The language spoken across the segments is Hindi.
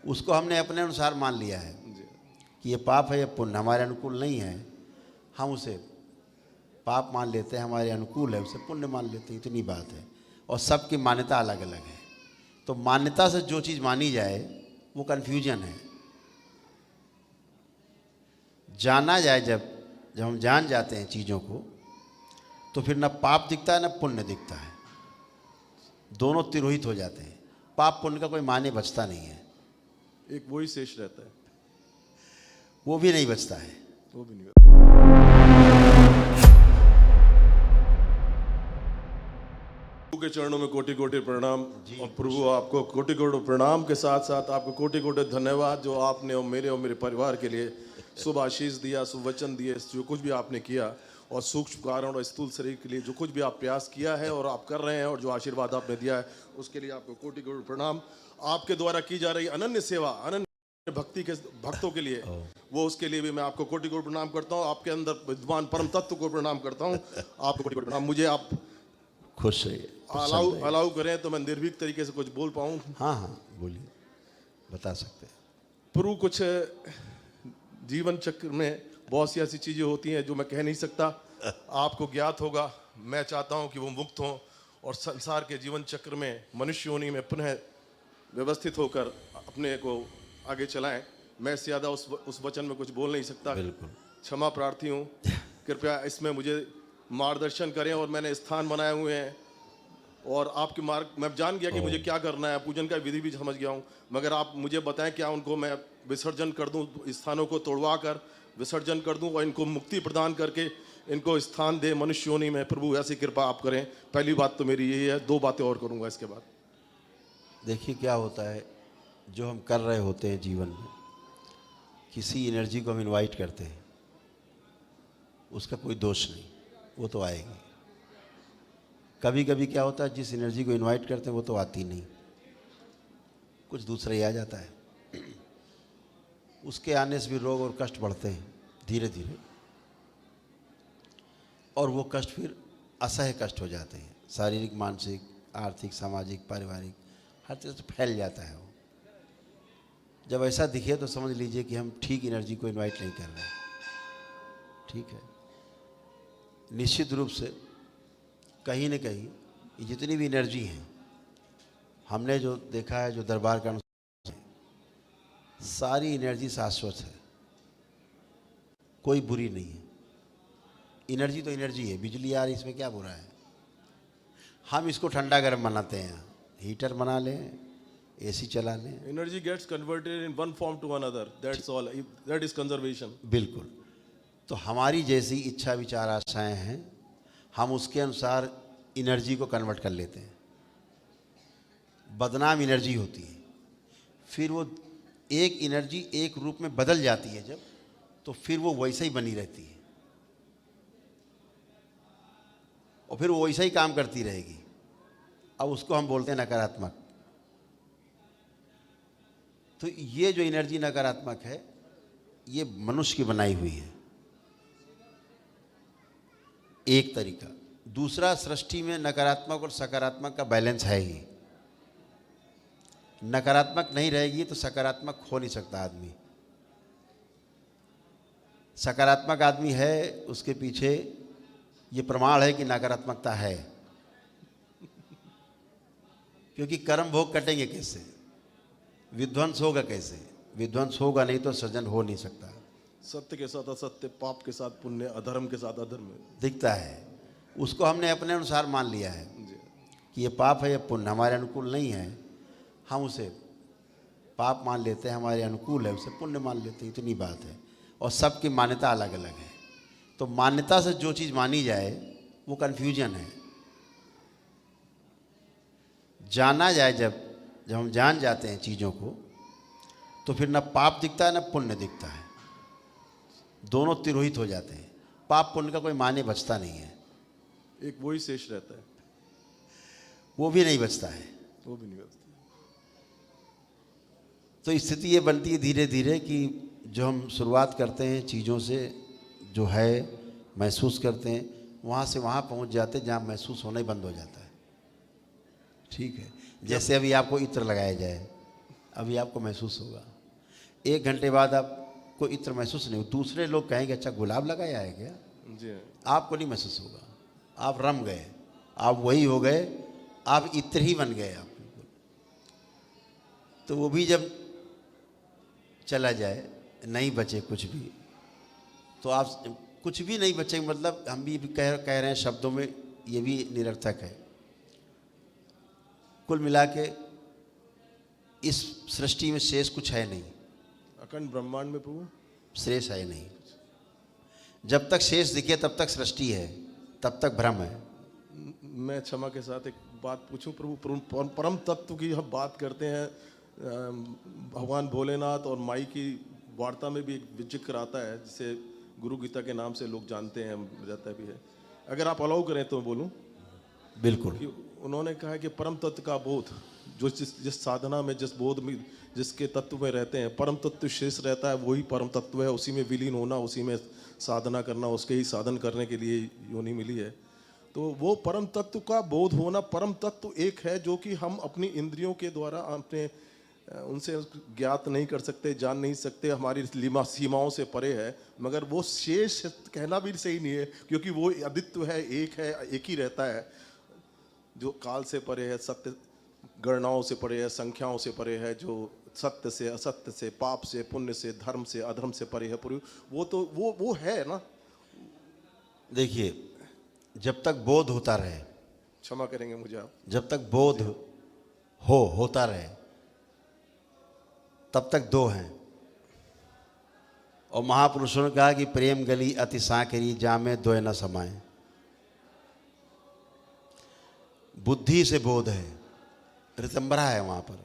उसको हमने अपने अनुसार मान लिया है कि ये पाप है, ये पुण्य हमारे अनुकूल नहीं है, हम उसे पाप मान लेते हैं, हमारे अनुकूल है उसे पुण्य मान लेते हैं, इतनी बात है। और सबकी मान्यता अलग अलग है। तो मान्यता से जो चीज़ मानी जाए वो कन्फ्यूजन है। जाना जाए जब हम जान जाते हैं चीज़ों को, तो फिर न पाप दिखता है न पुण्य दिखता है, दोनों तिरोहित हो जाते हैं। पाप पुण्य का कोई माने बचता नहीं है, एक वही शेष रहता है, वो भी नहीं बचता है। वो भी नहीं बचता। प्रभु के चरणों में कोटि कोटि प्रणाम। और प्रभु आपको कोटि कोटि प्रणाम के साथ साथ आपको कोटि कोटि धन्यवाद, जो आपने और मेरे परिवार के लिए शुभ आशीष दिया, शुभ वचन दिए, जो कुछ भी आपने किया, और सूक्ष्म कारण और स्थूल शरीर के लिए जो कुछ भी आप प्रयास किया है और आप कर रहे हैं, और जो आशीर्वाद आपने दिया है उसके लिए आपको कोटि कोटि प्रणाम। आपके द्वारा की जा रही अनन्य सेवा, अनन्य भक्ति के भक्तों के लिए, वो उसके लिए भी मैं आपको कोटि कोटि प्रणाम करता हूँ। आपके अंदर विद्वान परम तत्व को प्रणाम करता हूँ। आपको कोटि कोटि प्रणाम। मुझे आप खुश रहिए, अलाउ करें तो मैं निर्भीक तरीके से कुछ बोल पाऊँ। हाँ हाँ बोलिए, बता सकते हैं। प्रभु कुछ जीवन चक्र में बहुत सी ऐसी चीजें होती हैं जो मैं कह नहीं सकता, आपको ज्ञात होगा। मैं चाहता हूं कि वो मुक्त हों और संसार के जीवन चक्र में मनुष्य योनि में पुनः व्यवस्थित होकर अपने को आगे चलाएं। मैं इससे ज्यादा उस वचन में कुछ बोल नहीं सकता। बिल्कुल क्षमा प्रार्थी हूँ, कृपया इसमें मुझे मार्गदर्शन करें। और मैंने स्थान बनाए हुए हैं और आपके मार्ग मैं जान गया कि मुझे क्या करना है, पूजन का विधि भी समझ गया हूँ, मगर आप मुझे बताएं क्या उनको मैं विसर्जन कर दूं, स्थानों को तोड़वा कर विसर्जन कर दूं और इनको मुक्ति प्रदान करके इनको स्थान दे मनुष्य योनि में। प्रभु ऐसी कृपा आप करें। पहली बात तो मेरी यही है, दो बातें और करूंगा इसके बाद। देखिए क्या होता है, जो हम कर रहे होते हैं जीवन में, किसी एनर्जी को हम इनवाइट करते हैं, उसका कोई दोष नहीं, वो तो आएगी। कभी कभी क्या होता है, जिस एनर्जी को इनवाइट करते हैं वो तो आती नहीं, कुछ दूसरा ही आ जाता है। उसके आने से भी रोग और कष्ट बढ़ते हैं धीरे धीरे, और वो कष्ट फिर असह्य कष्ट हो जाते हैं। शारीरिक, मानसिक, आर्थिक, सामाजिक, पारिवारिक, हर तरह से फैल जाता है वो। जब ऐसा दिखे तो समझ लीजिए कि हम ठीक एनर्जी को इनवाइट नहीं कर रहे हैं। ठीक है, निश्चित रूप से कहीं न कहीं ये जितनी भी एनर्जी हैं, हमने जो देखा है, जो दरबार का सारी एनर्जी शाश्वत है, कोई बुरी नहीं है। एनर्जी तो एनर्जी है, बिजली आ रही, इसमें क्या बुरा है। हम इसको ठंडा गर्म बनाते हैं, हीटर बना लें, एसी चला लें। Energy gets converted in one form to another, that's all, that is conservation. बिल्कुल। तो हमारी जैसी इच्छा, विचार, आशाएं हैं, हम उसके अनुसार एनर्जी को कन्वर्ट कर लेते हैं। बदनाम एनर्जी होती है, फिर वो एक एनर्जी एक रूप में बदल जाती है जब, तो फिर वो वैसे ही बनी रहती है और फिर वो वैसा ही काम करती रहेगी। अब उसको हम बोलते हैं नकारात्मक। तो ये जो एनर्जी नकारात्मक है, ये मनुष्य की बनाई हुई है, एक तरीका। दूसरा, सृष्टि में नकारात्मक और सकारात्मक का बैलेंस है ही। नकारात्मक नहीं रहेगी तो सकारात्मक हो नहीं सकता आदमी। सकारात्मक आदमी है, उसके पीछे ये प्रमाण है कि नकारात्मकता है, क्योंकि कर्म भोग कटेंगे कैसे, विध्वंस होगा कैसे। विध्वंस होगा नहीं तो सृजन हो नहीं सकता। सत्य के साथ असत्य, पाप के साथ पुण्य, अधर्म के साथ अधर्म दिखता है। उसको हमने अपने अनुसार मान लिया है कि ये पाप है, ये पुण्य हमारे अनुकूल नहीं है, हम उसे पाप मान लेते हैं, हमारे अनुकूल है उसे पुण्य मान लेते हैं, इतनी बात है। और सबकी मान्यता अलग अलग है। तो मान्यता से जो चीज़ मानी जाए वो कन्फ्यूजन है। जाना जाए जब हम जान जाते हैं चीज़ों को, तो फिर न पाप दिखता है न पुण्य दिखता है, दोनों तिरोहित हो जाते हैं। पाप पुण्य का कोई माने बचता नहीं है, एक वही शेष रहता है, वो भी नहीं बचता है, वो भी नहीं बचता। तो स्थिति ये बनती है धीरे धीरे कि जो हम शुरुआत करते हैं चीज़ों से, जो है महसूस करते हैं, वहाँ से वहाँ पहुँच जाते हैं जहाँ महसूस होना ही बंद हो जाता है। ठीक है, जैसे अभी आपको इत्र लगाया जाए, अभी आपको महसूस होगा। 1 घंटे बाद आपको इत्र महसूस नहीं हो। दूसरे लोग कहेंगे अच्छा गुलाब लगाया है क्या, जी आपको नहीं महसूस होगा। आप रम गए, आप वही हो गए, आप इत्र ही बन गए आप बिल्कुल। तो वो भी जब चला जाए, नहीं बचे कुछ भी, तो आप कुछ भी नहीं बचे, मतलब हम भी कह रहे हैं शब्दों में, ये भी निरर्थक है। कुल मिला के इस सृष्टि में शेष कुछ है नहीं, अखंड ब्रह्मांड में प्रभु शेष है नहीं। जब तक शेष दिखे तब तक सृष्टि है, तब तक भ्रम है। मैं क्षमा के साथ एक बात पूछूं प्रभु, परम तत्व की हम बात करते हैं, भगवान भोलेनाथ और माई की वार्ता में भी एक जिक्र आता है जिसे गुरु गीता के नाम से लोग जानते हैं, रहता भी है। अगर आप अलाउ करें तो बोलूं, बिल्कुल। कि उन्होंने कहा है कि परम तत्व का बोध, जो जिस साधना में, जिस बोध में, जिसके तत्व में रहते हैं, परम तत्व शेष रहता है, वही परम तत्व है। उसी में विलीन होना, उसी में साधना करना, उसके ही साधन करने के लिए योनि मिली है। तो वो परम तत्व का बोध होना, परम तत्व एक है जो कि हम अपनी इंद्रियों के द्वारा अपने उनसे ज्ञात नहीं कर सकते, जान नहीं सकते, हमारी सीमाओं से परे है। मगर वो शेष कहना भी सही नहीं है, क्योंकि वो अद्वित्व है, एक है, एक ही रहता है, जो काल से परे है, सत्य गणनाओं से परे है, संख्याओं से परे है, जो सत्य से असत्य से, पाप से पुण्य से, धर्म से अधर्म से परे है। पूरी वो तो वो है ना। देखिए, जब तक बोध होता रहे, क्षमा करेंगे मुझे आप, जब तक बोध होता रहे, तब तक दो हैं। और महापुरुषों ने कहा कि प्रेम गली अति सांकरी, जामे दोय न समाए। बुद्धि से बोध है, रितंबरा है वहाँ पर।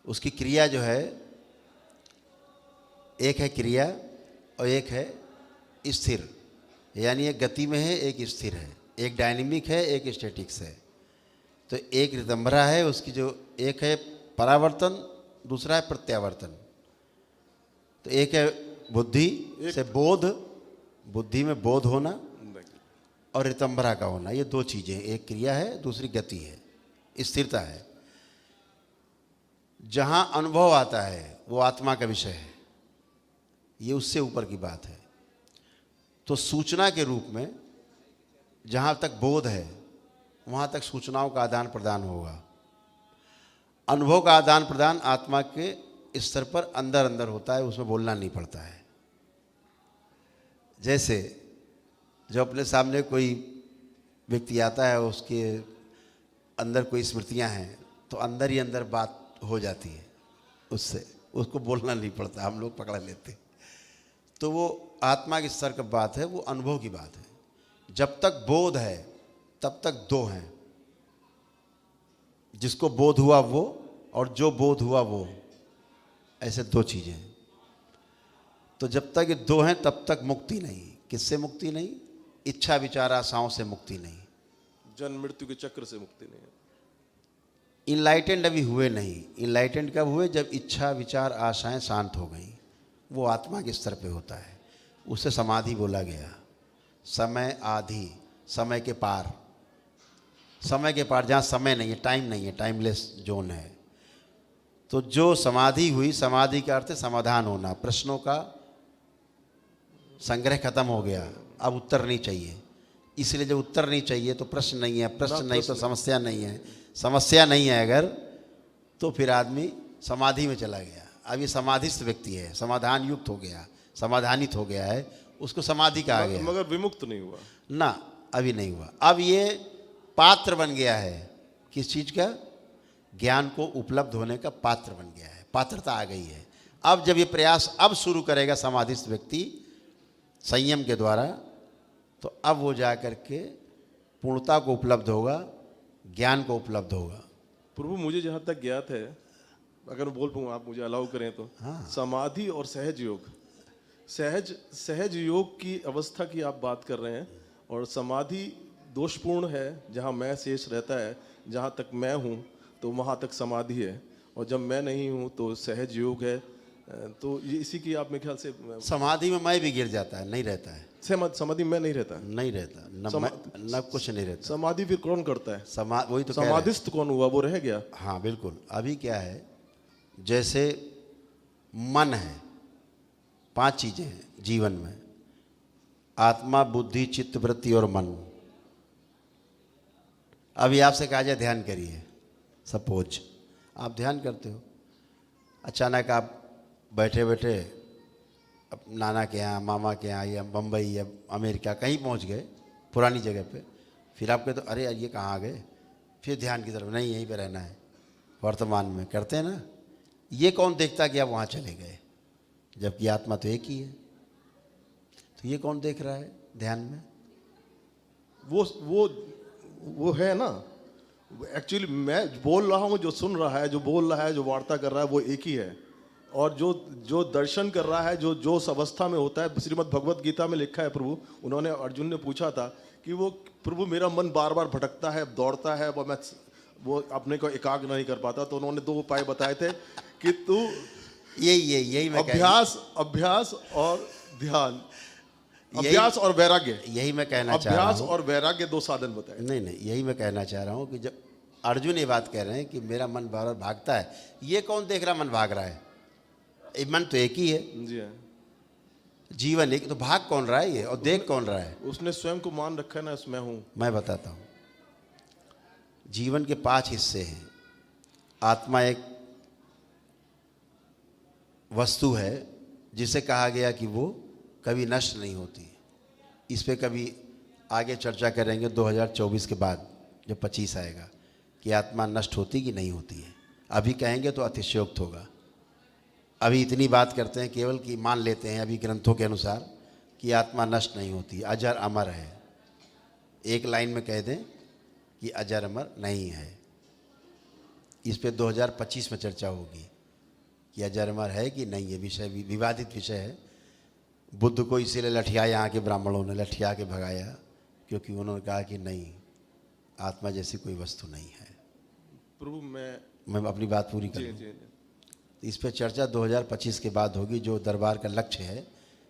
उसकी क्रिया जो है, एक है क्रिया और एक है स्थिर, यानी एक गति में है, एक स्थिर है, एक डायनेमिक है, एक स्टैटिक्स है। तो एक रितंबरा है, उसकी जो एक है परावर्तन, दूसरा है प्रत्यावर्तन। तो एक है बुद्धि से बोध, बुद्धि में बोध होना, और रितंबरा का होना। ये दो चीज़ें, एक क्रिया है, दूसरी गति है, स्थिरता है। जहाँ अनुभव आता है वो आत्मा का विषय है, ये उससे ऊपर की बात है। तो सूचना के रूप में जहाँ तक बोध है वहाँ तक सूचनाओं का आदान प्रदान होगा। अनुभव का आदान प्रदान आत्मा के स्तर पर अंदर अंदर होता है, उसमें बोलना नहीं पड़ता है। जैसे जब अपने सामने कोई व्यक्ति आता है, उसके अंदर कोई स्मृतियां हैं, तो अंदर ही अंदर बात हो जाती है उससे, उसको बोलना नहीं पड़ता, हम लोग पकड़ लेते। तो वो आत्मा के स्तर की बात है, वो अनुभव की बात है। जब तक बोध है तब तक दो हैं, जिसको बोध हुआ वो और जो बोध हुआ वो, ऐसे दो चीज़ें हैं। तो जब तक ये दो हैं तब तक मुक्ति नहीं। किससे मुक्ति नहीं? इच्छा विचार आशाओं से मुक्ति नहीं, जन्म मृत्यु के चक्र से मुक्ति नहीं है। इनलाइटेंड अभी हुए नहीं। इनलाइटेंड कब हुए? जब इच्छा विचार आशाएं शांत हो गई। वो आत्मा के स्तर पे होता है, उसे समाधि बोला गया। समय आधि, समय के पार, समय के पार जहाँ समय नहीं है, टाइम नहीं है, टाइमलेस जोन है। तो जो समाधि हुई, समाधि का अर्थ है समाधान होना, प्रश्नों का संग्रह खत्म हो गया, अब उत्तर नहीं चाहिए। इसलिए जब उत्तर नहीं चाहिए तो प्रश्न नहीं है, प्रश्न नहीं तो समस्या नहीं है, समस्या नहीं है अगर, तो फिर आदमी समाधि में चला गया। अब ये समाधिस्थ व्यक्ति है, समाधान युक्त हो गया, समाधानित हो गया है, उसको समाधि कहा गया। मगर विमुक्त नहीं हुआ ना, अभी नहीं हुआ। अब ये पात्र बन गया है, किस चीज़ का? ज्ञान को उपलब्ध होने का पात्र बन गया है, पात्रता आ गई है। अब जब ये प्रयास अब शुरू करेगा समाधिस्थ व्यक्ति संयम के द्वारा, तो अब वो जा कर के पूर्णता को उपलब्ध होगा, ज्ञान को उपलब्ध होगा। प्रभु मुझे जहाँ तक ज्ञात है, अगर बोल पाऊँ, आप मुझे अलाउ करें तो, हाँ। समाधि और सहज योग, सहज योग की अवस्था की आप बात कर रहे हैं। और समाधि दोषपूर्ण है, जहाँ मैं शेष रहता है। जहाँ तक मैं हूँ तो वहाँ तक समाधि है, और जब मैं नहीं हूँ तो सहज योग है। तो ये इसी की आप मेरे ख्याल से, समाधि में मैं भी गिर जाता है, नहीं रहता है। समाधि में नहीं रहता, नहीं रहता, न कुछ नहीं रहता। समाधि फिर कौन करता है? वही तो समाधिस्थ कौन हुआ? वो रह गया। हाँ बिल्कुल। अभी क्या है जैसे मन है, 5 चीजें हैं जीवन में, आत्मा, बुद्धि, चित्त, वृत्ति और मन। अभी आपसे कहा जाए ध्यान करिए, सपोज आप ध्यान करते हो, अचानक आप बैठे बैठे नाना के यहाँ, मामा के यहाँ, या बम्बई या अमेरिका कहीं पहुँच गए पुरानी जगह पे, फिर आप कहते तो अरे यार ये कहाँ आ गए, फिर ध्यान की तरफ, नहीं यहीं पे रहना है, वर्तमान में करते हैं ना। ये कौन देखता कि आप वहाँ चले गए, जबकि आत्मा तो एक ही है। तो ये कौन देख रहा है ध्यान में? वो है ना, एक्चुअली मैं बोल रहा हूँ, जो सुन रहा है, जो बोल रहा है, जो वार्ता कर रहा है, वो एक ही है। और जो दर्शन कर रहा है, जो उस अवस्था में होता है, श्रीमद् भगवत गीता में लिखा है, प्रभु उन्होंने, अर्जुन ने पूछा था कि वो प्रभु मेरा मन बार बार भटकता है, दौड़ता है, वो अपने को एकाग्र नहीं कर पाता। तो उन्होंने 2 उपाय बताए थे कि तू यही मैं अभ्यास और ध्यान, अभ्यास और वैराग्य, यही मैं कहना चाह रहा हूँ। अभ्यास और वैराग्य 2 साधन बताए। नहीं, यही मैं कहना चाह रहा हूँ कि जब अर्जुन ये बात कह रहे हैं कि मेरा मन बार बार भागता है, ये कौन देख रहा मन भाग रहा है? ये मन तो एक ही है जी हाँ। जीवन एक, तो भाग कौन रहा है ये, और देख कौन रहा है? उसने स्वयं को मान रखा है ना, मैं हूँ। मैं बताता हूँ, जीवन के 5 हिस्से हैं। आत्मा एक वस्तु है जिसे कहा गया कि वो कभी नष्ट नहीं होती। इस पे कभी आगे चर्चा करेंगे 2024 के बाद, जब 25 आएगा, कि आत्मा नष्ट होती कि नहीं होती है। अभी कहेंगे तो अतिशयोक्त होगा। अभी इतनी बात करते हैं केवल कि मान लेते हैं अभी ग्रंथों के अनुसार कि आत्मा नष्ट नहीं होती, अजर अमर है। एक लाइन में कह दें कि अजर अमर नहीं है। इस पे 2025 में चर्चा होगी कि अजर अमर है कि नहीं। ये विषय विवादित विषय है। बुद्ध को इसीलिए लठिया, यहाँ के ब्राह्मणों ने लठिया के भगाया, क्योंकि उन्होंने कहा कि नहीं, आत्मा जैसी कोई वस्तु नहीं है। प्रभु मैं अपनी बात पूरी कर लूँ। इस पर चर्चा 2025 के बाद होगी। जो दरबार का लक्ष्य है,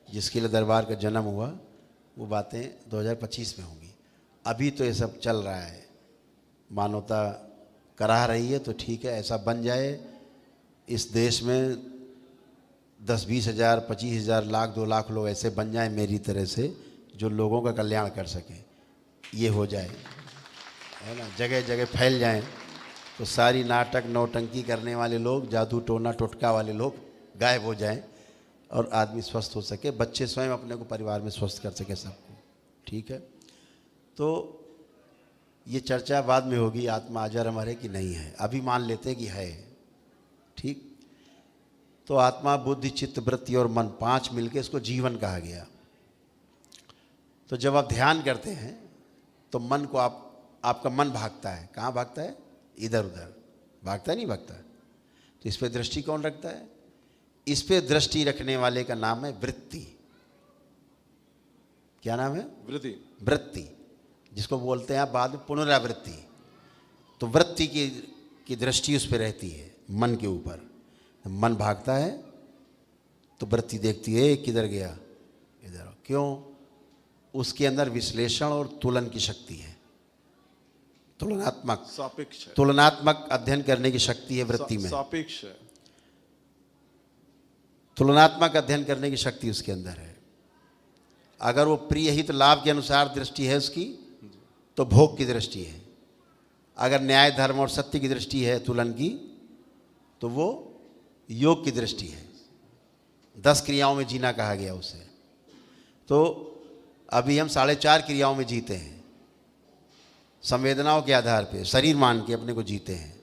जिसके लिए दरबार का जन्म हुआ, वो बातें 2025 में होंगी। अभी तो ये सब चल रहा है, मानवता करा रही है, तो ठीक है, ऐसा बन जाए इस देश में 10-20 हज़ार, 25 हज़ार, लाख, 2 लाख लोग ऐसे बन जाएं मेरी तरह से, जो लोगों का कल्याण कर सकें। ये हो जाए, है ना, जगह जगह फैल जाएं, तो सारी नाटक नौटंकी करने वाले लोग, जादू टोना टोटका वाले लोग गायब हो जाएं, और आदमी स्वस्थ हो सके, बच्चे स्वयं अपने को परिवार में स्वस्थ कर सके सबको। ठीक है, तो ये चर्चा बाद में होगी, आत्मा अजर अमर है कि नहीं है। अभी मान लेते कि है। ठीक, तो आत्मा, बुद्धि, चित्त, वृत्ति और मन, 5 मिलके इसको जीवन कहा गया। तो जब आप ध्यान करते हैं तो मन को आपका मन भागता है। कहाँ भागता है? इधर उधर भागता है, नहीं भागता। तो इस पे दृष्टि कौन रखता है? इस पे दृष्टि रखने वाले का नाम है वृत्ति। क्या नाम है? वृत्ति, जिसको बोलते हैं आप बाद में पुनरावृत्ति। तो वृत्ति की दृष्टि उस पर रहती है, मन के ऊपर। मन भागता है तो वृत्ति देखती है किधर गया, इधर। क्यों? उसके अंदर विश्लेषण और तुलन की शक्ति है, तुलनात्मक, सापेक्ष, तुलनात्मक अध्ययन करने की शक्ति है वृत्ति में। सापेक्ष है, तुलनात्मक अध्ययन करने की शक्ति उसके अंदर है। अगर वो प्रिय हित लाभ के अनुसार दृष्टि है उसकी, तो भोग की दृष्टि है। अगर न्याय, धर्म और सत्य की दृष्टि है तुलन की, तो वो योग की दृष्टि है। 10 क्रियाओं में जीना कहा गया उसे। तो अभी हम 4.5 क्रियाओं में जीते हैं, संवेदनाओं के आधार पे, शरीर मान के अपने को जीते हैं।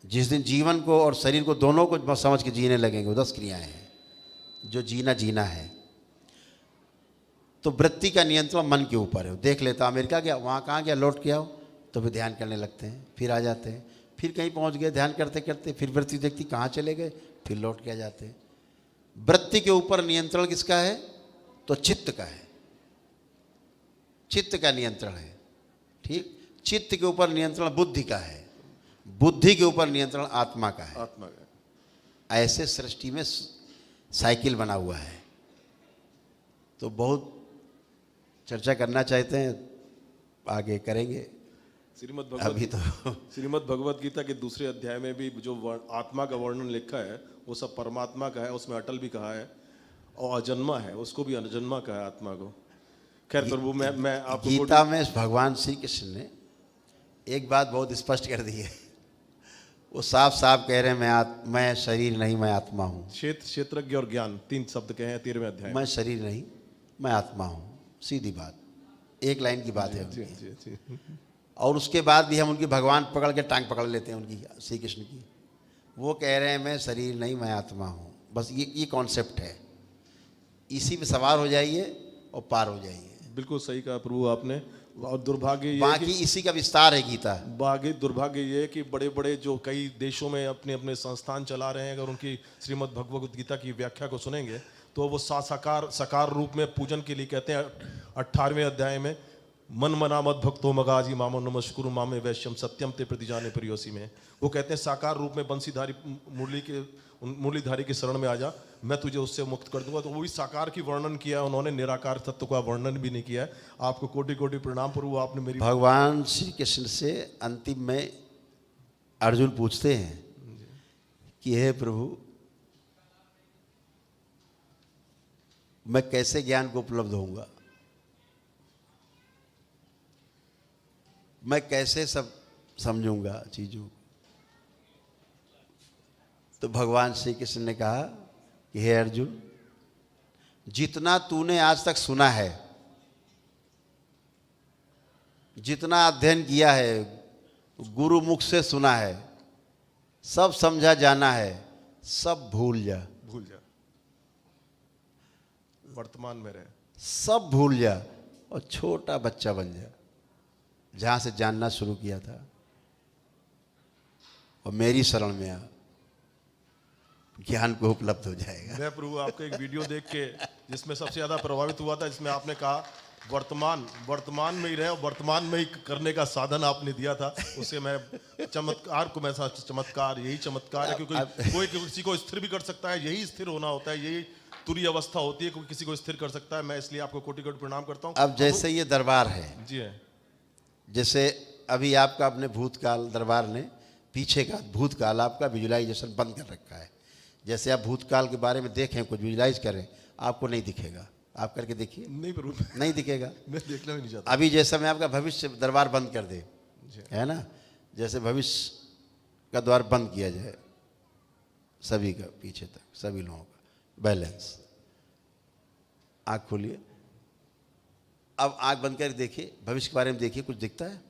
जिस दिन जीवन को और शरीर को दोनों को समझ के जीने लगेंगे, वो 10 क्रियाएं हैं जो जीना है। तो वृत्ति का नियंत्रण मन के ऊपर है। देख लेता अमेरिका गया, वहाँ कहाँ गया, लौट के आओ, तो फिर ध्यान करने लगते हैं, फिर आ जाते हैं, फिर कहीं पहुँच गए, ध्यान करते करते फिर वृत्ति देखती कहाँ चले गए, फिर लौट के आ जाते हैं। वृत्ति के ऊपर नियंत्रण किसका है? तो चित्त का है, चित्त का नियंत्रण है। ठीक, चित्त के ऊपर नियंत्रण बुद्धि का है, बुद्धि के ऊपर नियंत्रण आत्मा का है। आत्मा का। ऐसे सृष्टि में साइकिल बना हुआ है। तो बहुत चर्चा करना चाहते हैं, आगे करेंगे। अभी तो श्रीमद् भगवत गीता के दूसरे अध्याय में भी जो आत्मा का वर्णन लिखा है वो सब परमात्मा का है, उसमें अटल भी कहा है और अजन्मा है, उसको भी अजन्मा कहा है आत्मा को। खैर प्रभु मैं आपको गीता में भगवान श्री कृष्ण ने एक बात बहुत स्पष्ट कर दी है। वो साफ साफ कह रहे हैं मैं शरीर नहीं, मैं आत्मा हूँ। क्षेत्रज्ञ और ज्ञान 3 शब्द कहे हैं 13वें अध्याय। मैं शरीर नहीं, मैं आत्मा हूँ, सीधी बात, एक लाइन की बात है जी, उनकी। जी, जी। और उसके बाद भी हम उनकी भगवान पकड़ के टांग पकड़ लेते हैं उनकी, श्री कृष्ण की। वो कह रहे हैं मैं शरीर नहीं, मैं आत्मा हूँ। बस ये कॉन्सेप्ट है, इसी पे सवार हो जाइए और पार हो जाइए। बिल्कुल सही कहा प्रभु आपने। और दुर्भाग्य ये बाकी इसी का विस्तार है गीता। दुर्भाग्य ये है कि बड़े बड़े जो कई देशों में अपने अपने संस्थान चला रहे हैं, अगर उनकी श्रीमद् भगवत गीता की व्याख्या को सुनेंगे तो वो साकार रूप में पूजन के लिए कहते हैं 18वें अध्याय में, मन मना मत भक्तो मगाजी मामो नमस्कुरु मामे वैश्यम सत्यम ते प्रतिजाने प्रियोसी में वो कहते हैं साकार रूप में बंसीधारी मुरलीधारी के शरण में आ जा, मैं तुझे उससे मुक्त कर दूंगा। तो वो भी साकार की वर्णन किया उन्होंने, निराकार तत्व का वर्णन भी नहीं किया है। आपको कोटि कोटि प्रणाम प्रभु, आपने मेरी भगवान श्री कृष्ण से अंतिम में अर्जुन पूछते हैं कि हे प्रभु, मैं कैसे ज्ञान को उपलब्ध होऊंगा, मैं कैसे सब समझूंगा चीजों। तो भगवान श्री कृष्ण ने कहा कि हे अर्जुन, जितना तूने आज तक सुना है, जितना अध्ययन किया है, गुरु मुख से सुना है, सब समझा जाना है, सब भूल जा। वर्तमान में रहे, सब भूल जा और छोटा बच्चा बन जा, जहां से जानना शुरू किया था, और मेरी शरण में आ, ज्ञान को उपलब्ध हो जाएगा। मैं प्रभु आपका एक वीडियो देख के जिसमें सबसे ज्यादा प्रभावित हुआ था, जिसमें आपने कहा वर्तमान में ही रहे और वर्तमान में ही करने का साधन आपने दिया था। उससे मैं चमत्कार यही चमत्कार है, क्योंकि कोई किसी को स्थिर भी कर सकता है, यही स्थिर होना होता है, यही तुरी अवस्था होती है, कोई किसी को स्थिर कर सकता है। मैं इसलिए आपको कोटि कोटि प्रणाम करता हूँ। अब जैसे ये दरबार है, जी है, जैसे अभी आपका अपने भूतकाल दरबार ने पीछे का भूतकाल आपका विजुलाइजेशन बंद कर रखा है। जैसे आप भूतकाल के बारे में देखें, कुछ विजुलाइज करें, आपको नहीं दिखेगा। आप करके देखिए, नहीं प्रभु, नहीं दिखेगा। मैं देखना भी नहीं चाहता। अभी जैसे मैं आपका भविष्य दरबार बंद कर दे, है ना, जैसे भविष्य का द्वार बंद किया जाए सभी का, पीछे तक सभी लोगों का बैलेंस। आँख खोलिए, अब आँख बंद कर देखिए, भविष्य के बारे में देखिए, कुछ दिखता है?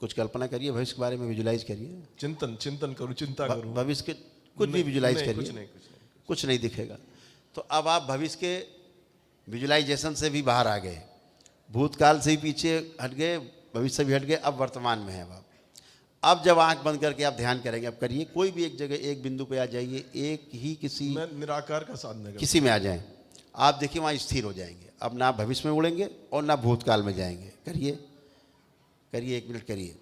कुछ कल्पना करिए, भविष्य के बारे में विजुलाइज करिए, चिंतन करूँ, चिंता करूँ, भविष्य के कुछ भी विजुलाइज करिए, कुछ नहीं दिखेगा। तो अब आप भविष्य के विजुलाइजेशन से भी बाहर आ गए, भूतकाल से भी पीछे हट गए, भविष्य से भी हट गए, अब वर्तमान में है। अब जब आंख बंद करके आप ध्यान करेंगे, अब करिए, कोई भी एक जगह एक बिंदु पे आ जाइए, एक ही किसी निराकार का साधन किसी में आ जाएं, आप देखिए वहाँ स्थिर हो जाएंगे। अब ना भविष्य में उड़ेंगे और ना भूतकाल में जाएंगे। करिए करिए, 1 मिनट करिए।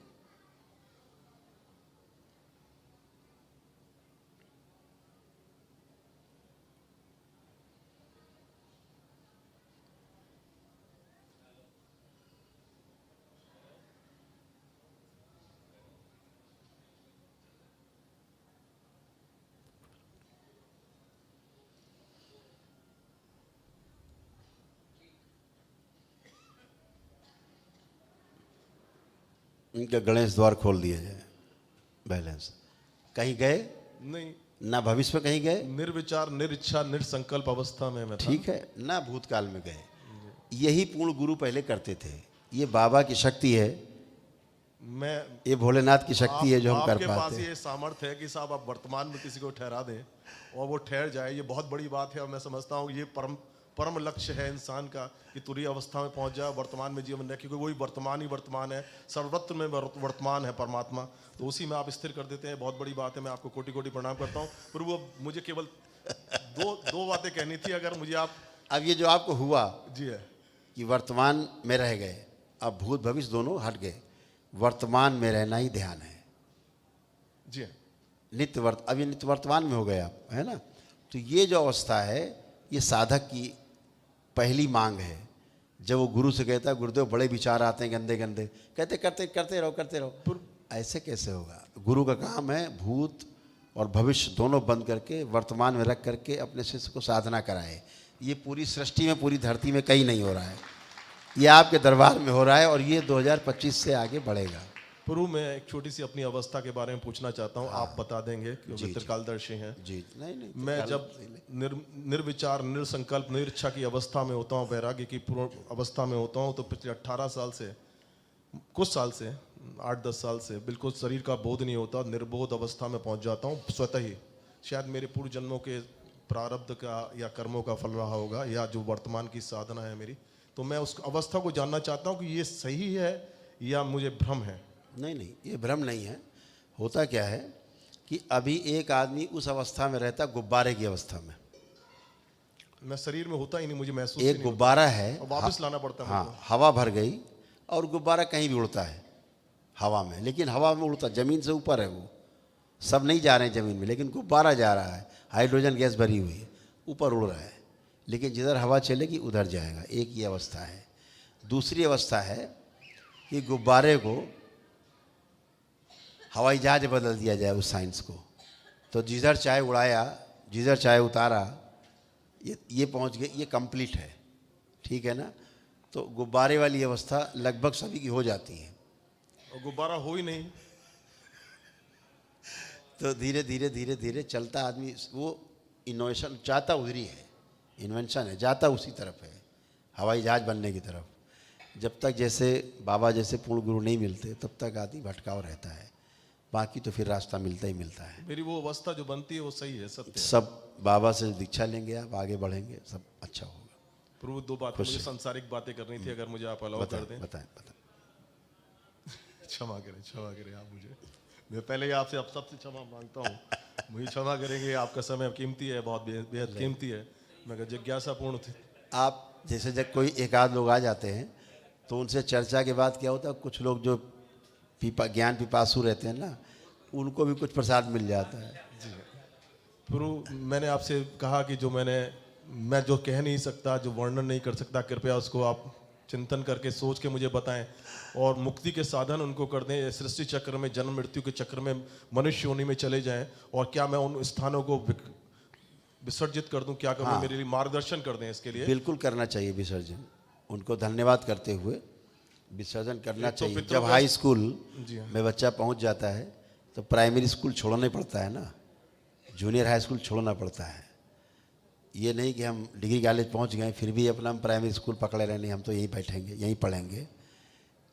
इनका गणेश द्वार खोल दिया जाए, बैलेंस। कहीं गए नहीं, ना भविष्य में कहीं गए, निर्विचार निरिच्छा निरसंकल्प अवस्था में मैं था। ठीक है ना, भूतकाल में गए। यही पूर्ण गुरु पहले करते थे। ये बाबा की शक्ति है, ये भोलेनाथ की शक्ति है जो हम कर पाते हैं। पाते आपके पास ये सामर्थ्य है कि साहब आप वर्तमान में किसी को ठहरा दें और वो ठहर जाए, ये बहुत बड़ी बात है। और मैं समझता हूँ ये परम लक्ष्य है इंसान का कि तुरीय अवस्था में पहुंच जाए, वर्तमान में जीवन रहे, क्योंकि वही वर्तमान ही वर्तमान है, सर्वत्र में वर्तमान है परमात्मा, तो उसी में आप स्थिर कर देते हैं। बहुत बड़ी बात है, मैं आपको कोटि कोटि प्रणाम करता हूँ। प्रभु अब मुझे केवल दो बातें कहनी थी, अगर मुझे आप। अब ये जो आपको हुआ जी है कि वर्तमान में रह गए, अब भूत भविष्य दोनों हट गए, वर्तमान में रहना ही ध्यान है। जी है, अभी नित्य वर्तमान में हो गए आप, है ना। तो ये जो अवस्था है, ये साधक की पहली मांग है जब वो गुरु से कहता है गुरुदेव बड़े विचार आते हैं गंदे गंदे, कहते करते करते रहो। ऐसे कैसे होगा? गुरु का काम है भूत और भविष्य दोनों बंद करके वर्तमान में रख करके अपने शिष्य को साधना कराए। ये पूरी सृष्टि में, पूरी धरती में कहीं नहीं हो रहा है, ये आपके दरबार में हो रहा है और ये 2025 से आगे बढ़ेगा। प्रभु मैं एक छोटी सी अपनी अवस्था के बारे में पूछना चाहता हूँ, आप बता देंगे क्योंकि त्रिकालदर्शी हैं। जी नहीं मैं जब निर्विचार, निरसंकल्प, निरिच्छा की अवस्था में होता हूँ, वैराग्य की पूर्ण अवस्था में होता हूँ, तो पिछले 18 साल से, कुछ साल से, 8-10 साल से बिल्कुल शरीर का बोध नहीं होता, निर्बोध अवस्था में पहुँच जाता हूँ स्वतः ही। शायद मेरे पूर्व जन्मों के प्रारब्ध का या कर्मों का फल रहा होगा, या जो वर्तमान की साधना है मेरी। तो मैं उस अवस्था को जानना चाहता हूँ कि ये सही है या मुझे भ्रम है। नहीं, ये भ्रम नहीं है। होता क्या है कि अभी एक आदमी उस अवस्था में रहता, गुब्बारे की अवस्था में। मैं शरीर में होता ही नहीं, मुझे महसूस एक गुब्बारा है, वापस लाना पड़ता है। हाँ, हवा भर गई और गुब्बारा कहीं भी उड़ता है हवा में, लेकिन हवा में उड़ता, जमीन से ऊपर है वो, सब नहीं जा रहे हैं जमीन में, लेकिन गुब्बारा जा रहा है, हाइड्रोजन गैस भरी हुई है, ऊपर उड़ रहा है, लेकिन जिधर हवा चलेगी उधर जाएगा। एक ही अवस्था है। दूसरी अवस्था है कि गुब्बारे को हवाई जहाज बदल दिया जाए उस साइंस को, तो जिधर चाहे उड़ाया, जिधर चाहे उतारा, ये पहुंच गए, ये कंप्लीट है। ठीक है ना? तो गुब्बारे वाली अवस्था लगभग सभी की हो जाती है। और गुब्बारा हो ही नहीं, तो धीरे धीरे धीरे धीरे चलता आदमी, वो इनोवेशन चाहता उधरी है, इन्वेंशन है, जाता उसी तरफ है, हवाई जहाज बनने की तरफ। जब तक जैसे बाबा जैसे पूर्ण गुरु नहीं मिलते तब तक आदमी भटकाव रहता है, बाकी तो फिर रास्ता मिलता ही मिलता है। मेरी वो अवस्था जो बनती है वो सही है, सत्य है। सब बाबा से दीक्षा लेंगे, आप आगे बढ़ेंगे, सब अच्छा होगा। प्रभु दो बात मुझे सांसारिक बातें करनी थी, अगर मुझे आप अलाउ कर दें। बताएं। क्षमा करें आप मुझे, मैं पहले ही आपसे अब सबसे क्षमा मांगता हूँ, मुझे क्षमा करेंगे। आपका समय कीमती है, बहुत बेहद कीमती है, मगर जिज्ञासापूर्ण थी। आप जैसे जब कोई एक आध लोग आ जाते हैं तो उनसे चर्चा के बाद क्या होता है, कुछ लोग जो ज्ञान पिपासु रहते हैं ना, उनको भी कुछ प्रसाद मिल जाता है। जी प्रभु, मैंने आपसे कहा कि जो मैं जो कह नहीं सकता, जो वर्णन नहीं कर सकता, कृपया उसको आप चिंतन करके सोच के मुझे बताएं और मुक्ति के साधन उनको कर दें। सृष्टि चक्र में, जन्म मृत्यु के चक्र में मनुष्य योनि में चले जाएं, और क्या मैं उन स्थानों को विसर्जित कर दूं? क्या करूं? हाँ, मेरे लिए मार्गदर्शन कर दें इसके लिए। बिल्कुल करना चाहिए विसर्जन, उनको धन्यवाद करते हुए विसर्जन करना तो चाहिए। जब हाई स्कूल में बच्चा पहुंच जाता है तो प्राइमरी स्कूल छोड़ना पड़ता है ना, जूनियर हाई स्कूल छोड़ना पड़ता है। ये नहीं कि हम डिग्री कॉलेज पहुंच गए फिर भी अपना हम प्राइमरी स्कूल पकड़े रहने, हम तो यहीं बैठेंगे, यहीं पढ़ेंगे,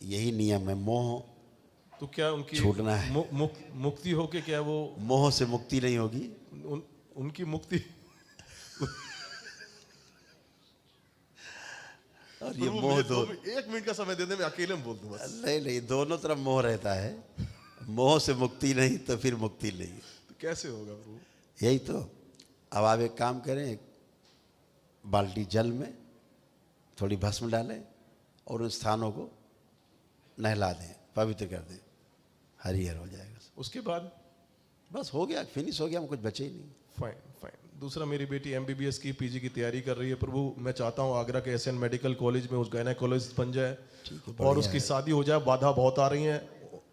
यही नियम है। मोह तो क्या उनकी छूटना है। मुक्ति हो के क्या वो मोह से मुक्ति नहीं होगी, उनकी मुक्ति और ये मोह दो, 1 मिनट का समय दे दे, मैं अकेले में बोल दूं बस। नहीं, दोनों तरफ मोह रहता है। मोह से मुक्ति नहीं तो फिर मुक्ति नहीं। तो कैसे होगा प्रभु? यही तो। अब आप एक काम करें, एक बाल्टी जल में थोड़ी भस्म डालें और उन स्थानों को नहला दें, पवित्र कर दें, हरिहर हो जाएगा। उसके बाद बस हो गया, फिनिश हो गया, हम कुछ बचे ही नहीं। फाइन। दूसरा, मेरी बेटी MBBS की PG की तैयारी कर रही है प्रभु। मैं चाहता हूँ आगरा के SN मेडिकल कॉलेज में उस गायनेकोलॉजिस्ट बन जाए और उसकी शादी हो जाए। बाधा बहुत आ रही हैं,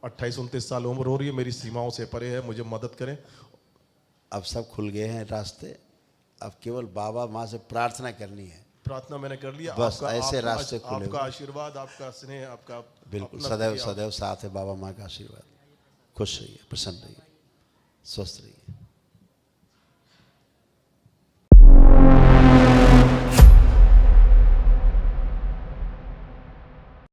28-29 साल उम्र हो रही है, मेरी सीमाओं से परे है, मुझे मदद करें। अब सब खुल गए हैं रास्ते, अब केवल बाबा माँ से प्रार्थना करनी है। प्रार्थना मैंने कर लिया, बस ऐसे रास्ते खुले। आपका आशीर्वाद, आपका स्नेह, आपका बिल्कुल सदैव साथ है बाबा माँ का आशीर्वाद। खुश रहिए, प्रसन्न रहिए, स्वस्थ रहिए।